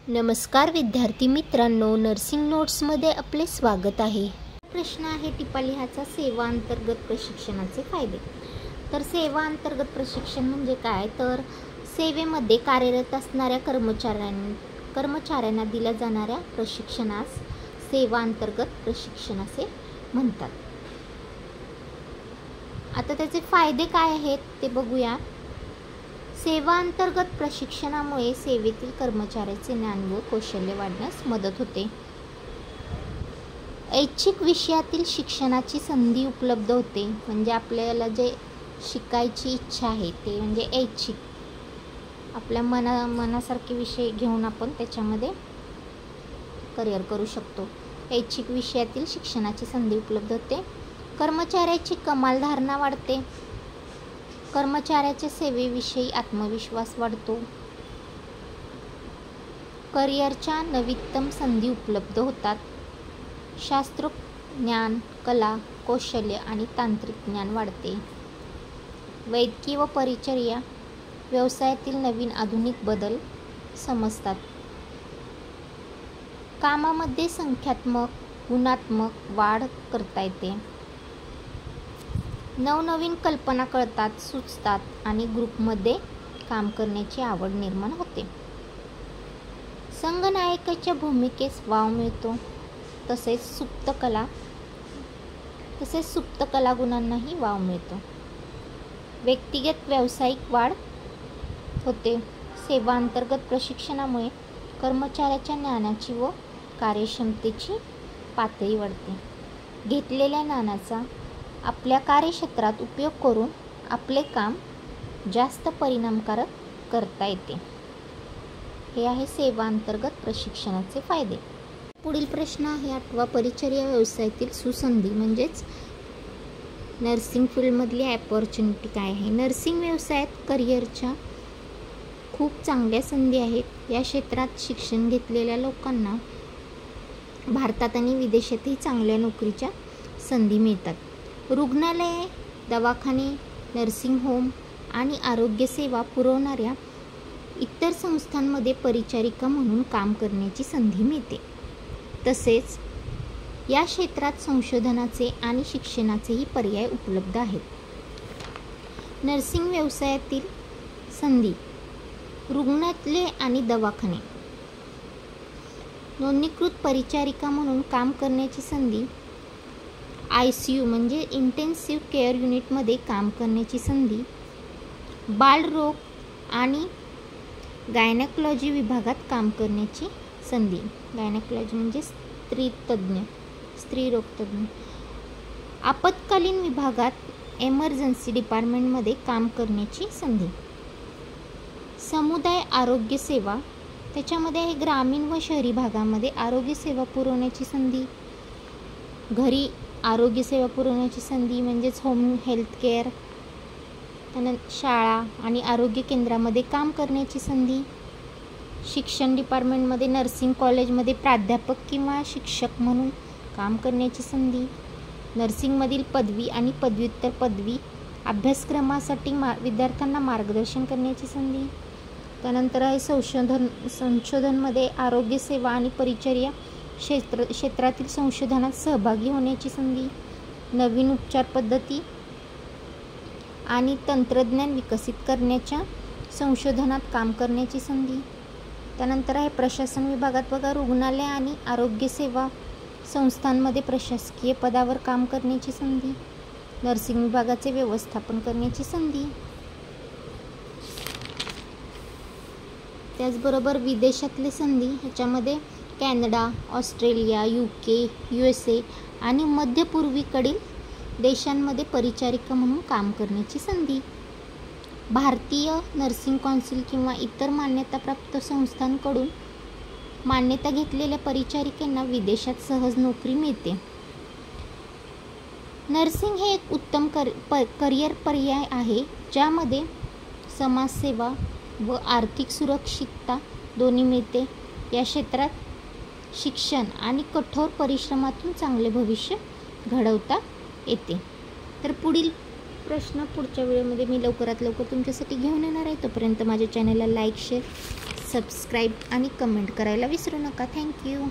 नमस्कार विद्यार्थी मित्रांनो, नर्सिंग नोट्समध्ये आपले स्वागत आहे। प्रश्न आहे टिपा लिहायचा, सेवा अंतर्गत प्रशिक्षणाचे फायदे। तर सेवा अंतर्गत प्रशिक्षण म्हणजे काय, तर सेवेमध्ये कार्यरत असणाऱ्या कर्मचाऱ्यांना दिल्या जाणाऱ्या प्रशिक्षणास सेवा अंतर्गत प्रशिक्षण असे म्हणतात। आता त्याचे फायदे काय आहेत ते बघूया। सेवा अंतर्गत प्रशिक्षणामुळे सेवेतील कर्मचाऱ्याचे ज्ञान व कौशल्य वाढण्यास मदत होते। ऐच्छिक विषयातील शिक्षणाची संधी उपलब्ध होते, म्हणजे आपल्याला जे शिकायची इच्छा आहे ते म्हणजे ऐच्छिक, आपल्या मनासारखे विषय घेऊन आपण त्याच्यामध्ये करिअर करू शकतो। ऐच्छिक विषयातील शिक्षणाची संधी उपलब्ध होते। कर्मचाऱ्याची कमाल धारणा वाढते। कर्मचाऱ्याच्या सेवेविषयी आत्मविश्वास वाढतो। करिअरच्या नवीनतम संधी उपलब्ध होतात। शास्त्रोक्त ज्ञान, कला, कौशल्य आणि तांत्रिक ज्ञान वाढते। वैद्यकीय व परिचर्या व्यवसायातील नवीन आधुनिक बदल समजतात। कामामध्ये संख्यात्मक, गुणात्मक वाढ करता येते। नवनवीन कल्पना कळतात, सुचतात आणि ग्रुपमध्ये काम करण्याची आवड निर्माण होते। संगनायकाच्या भूमिकेस वाव मिळतो। तसेच सुप्त कला गुणांनाही वाव मिळतो। व्यक्तिगत व्यावसायिक वाढ होते। सेवा अंतर्गत प्रशिक्षणामुळे कर्मचाऱ्याच्या ज्ञानाची व कार्यक्षमतेची पातळी वाढते। घेतलेल्या ज्ञानाचा आपल्या कार्यक्षेत्रात उपयोग करून आपले काम जास्त परिणामकारक करता येते। हे आहे सेवा अंतर्गत प्रशिक्षणाचे फायदे। पुढील प्रश्न आहे 8वा, परिचर्या व्यवसायातील सुसंधी म्हणजेच नर्सिंग फील्डमधली अपॉर्च्युनिटी काय आहे। नर्सिंग व्यवसायात करिअरच्या खूप चांगल्या संधी आहेत। या क्षेत्रात शिक्षण घेतलेल्या लोकांना भारतात आणि विदेशातही चांगल्या नोकरीच्या संधी मिळतात। रुग्णालये, दवाखाने, नर्सिंग होम आणि आरोग्यसेवा पुरवणाऱ्या इतर संस्थांमध्ये परिचारिका म्हणून काम करण्याची संधी मिळते। तसेच या क्षेत्रात संशोधनाचे आणि शिक्षणाचेही पर्याय उपलब्ध आहेत। नर्सिंग व्यवसायातील संधी: रुग्णालये आणि दवाखाने, नोंदणीकृत परिचारिका म्हणून काम करण्याची संधी, ICU म्हणजे इंटेन्सिव्ह केअर युनिटमध्ये काम करण्याची संधी, बालरोग आणि गायनेकॉलॉजी विभागात काम करण्याची संधी, गायनेकॉलॉजी म्हणजे स्त्रीरोगतज्ञ, आपत्कालीन विभागात एमर्जन्सी डिपार्टमेंटमध्ये काम करण्याची संधी, समुदाय आरोग्य सेवा, त्याच्यामध्ये आहे ग्रामीण व शहरी भागामध्ये आरोग्यसेवा पुरवण्याची संधी, घरी आरोग्यसेवा पुरवण्याची संधी म्हणजेच होम हेल्थ केअर, शाळा आणि आरोग्य केंद्रामध्ये काम करण्याची संधी, शिक्षण डिपार्टमेंटमध्ये नर्सिंग कॉलेजमध्ये प्राध्यापक किंवा शिक्षक म्हणून काम करण्याची संधी, नर्सिंगमधील पदवी आणि पदव्युत्तर पदवी अभ्यासक्रमासाठी विद्यार्थ्यांना मार्गदर्शन करण्याची संधी, त्यानंतर आहे संशोधनमध्ये आरोग्यसेवा आणि परिचर्या क्षेत्रातील संशोधनात सहभागी होण्याची संधी, नवीन उपचार पद्धती आणि तंत्रज्ञान विकसित करण्याच्या संशोधनात काम करण्याची संधी, त्यानंतर आहे प्रशासन विभागात बघा, रुग्णालय आणि आरोग्यसेवा संस्थांमध्ये प्रशासकीय पदावर काम करण्याची संधी, नर्सिंग विभागाचे व्यवस्थापन करण्याची संधी। त्याचबरोबर विदेशातले संधी, ह्याच्यामध्ये कॅनडा, ऑस्ट्रेलिया, UK, USA आणि मध्यपूर्वीकडील देशांमध्ये परिचारिका म्हणून काम करण्याची संधी, भारतीय नर्सिंग कौन्सिल किंवा इतर मान्यताप्राप्त संस्थांकडून मान्यता घेतलेल्या परिचारिकांना विदेशात सहज नोकरी मिळते। नर्सिंग हे एक उत्तम करिअर पर्याय आहे, ज्यामध्ये समाजसेवा व आर्थिक सुरक्षितता दोन्ही मिळते। या क्षेत्रात शिक्षण आणि कठोर परिश्रमातून चांगले भविष्य घडवता येते। तर पुढील प्रश्न पुढच्या व्हिडिओमध्ये मी लवकरात लवकर तुमच्यासाठी घेऊन येणार आहे। तोपर्यंत माझ्या चॅनलला लाईक, शेअर, सबस्क्राईब आणि कमेंट करायला विसरू नका. थँक्यू.